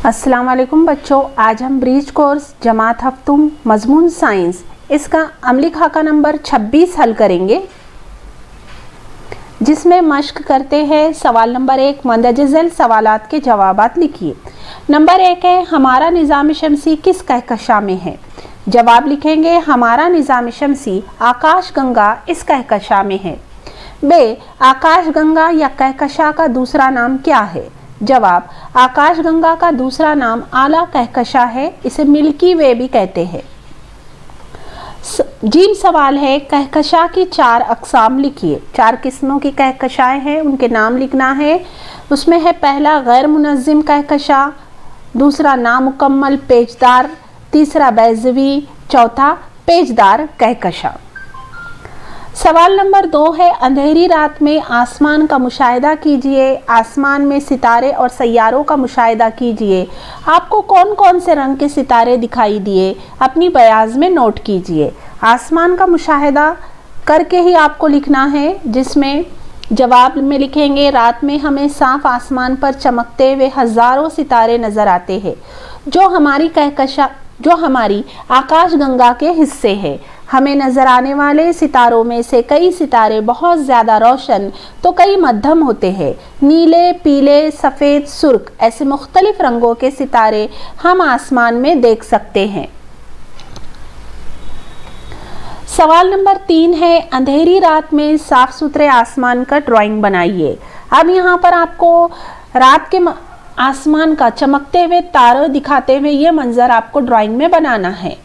अस्सलाम वालेकुम बच्चों, आज हम ब्रीज कोर्स जमात हफ्तुम मजमून साइंस इसका अमली खाका नंबर 26 हल करेंगे, जिसमें मश्क करते हैं। सवाल नंबर 1, मंदजल सवालात के जवाबात लिखिए। नंबर 1 है, हमारा निज़ाम शमसी किस कहकशा में है? जवाब लिखेंगे, हमारा निज़ाम शमसी आकाश गंगा इस कहकशा में है। बे, आकाश गंगा या कहकशा का दूसरा नाम क्या है? जवाब, आकाश गंगा का दूसरा नाम आला कहकशा है, इसे मिल्की वे भी कहते हैं। जीम सवाल है, कहकशा की 4 अक़साम लिखिए। 4 किस्मों की कहकशाएं हैं, उनके नाम लिखना है। उसमें है पहला गैर मुनज़्ज़िम कहकशा, दूसरा नामुकम्मल पेचदार, तीसरा बैज़वी, चौथा पेचदार कहकशा। सवाल नंबर 2 है, अंधेरी रात में आसमान का मुशाहिदा कीजिए। आसमान में सितारे और सैयारों का मुशाहिदा कीजिए। आपको कौन कौन से रंग के सितारे दिखाई दिए, अपनी बयाज में नोट कीजिए। आसमान का मुशाहिदा करके ही आपको लिखना है, जिसमें जवाब में लिखेंगे, रात में हमें साफ आसमान पर चमकते हुए हज़ारों सितारे नज़र आते हैं, जो हमारी आकाश गंगा के हिस्से हैं। हमें नज़र आने वाले सितारों में से कई सितारे बहुत ज़्यादा रोशन तो कई मध्यम होते हैं। नीले, पीले, सफ़ेद, सुर्ख ऐसे मुख्तलिफ रंगों के सितारे हम आसमान में देख सकते हैं। सवाल नंबर 3 है, अंधेरी रात में साफ सुथरे आसमान का ड्राइंग बनाइए। अब यहाँ पर आपको रात के आसमान का चमकते हुए तारे दिखाते हुए ये मंजर आपको ड्राइंग में बनाना है।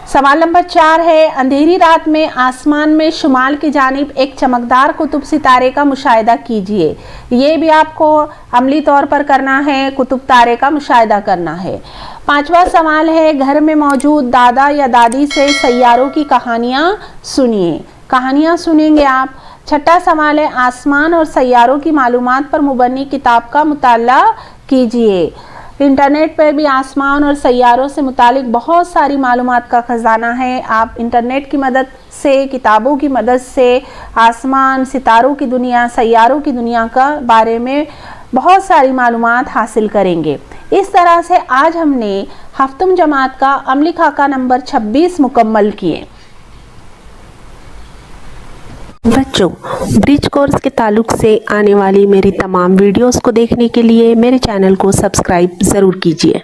सवाल नंबर 4 है, अंधेरी रात में आसमान में शुमाल की जानिब एक चमकदार कुतुब सितारे का मुशाहिदा कीजिए। ये भी आपको अमली तौर पर करना है, कुतुब तारे का मुशाहिदा करना है। 5वां सवाल है, घर में मौजूद दादा या दादी से सैयारों की कहानियाँ सुनिए। कहानियाँ सुनेंगे आप। 6वां सवाल है, आसमान और सैयारों की मालूमात पर मुबन्नी किताब का मुताला कीजिए। इंटरनेट पर भी आसमान और सैयारों से मुतालिक बहुत सारी मालूमात का ख़जाना है। आप इंटरनेट की मदद से, किताबों की मदद से आसमान, सितारों की दुनिया, सैयारों की दुनिया का बारे में बहुत सारी मालूमात हासिल करेंगे। इस तरह से आज हमने हफ्तुम जमात का अमली खाका नंबर 26 मुकम्मल किए। बच्चों, ब्रिज कोर्स के ताल्लुक से आने वाली मेरी तमाम वीडियोस को देखने के लिए मेरे चैनल को सब्सक्राइब ज़रूर कीजिए।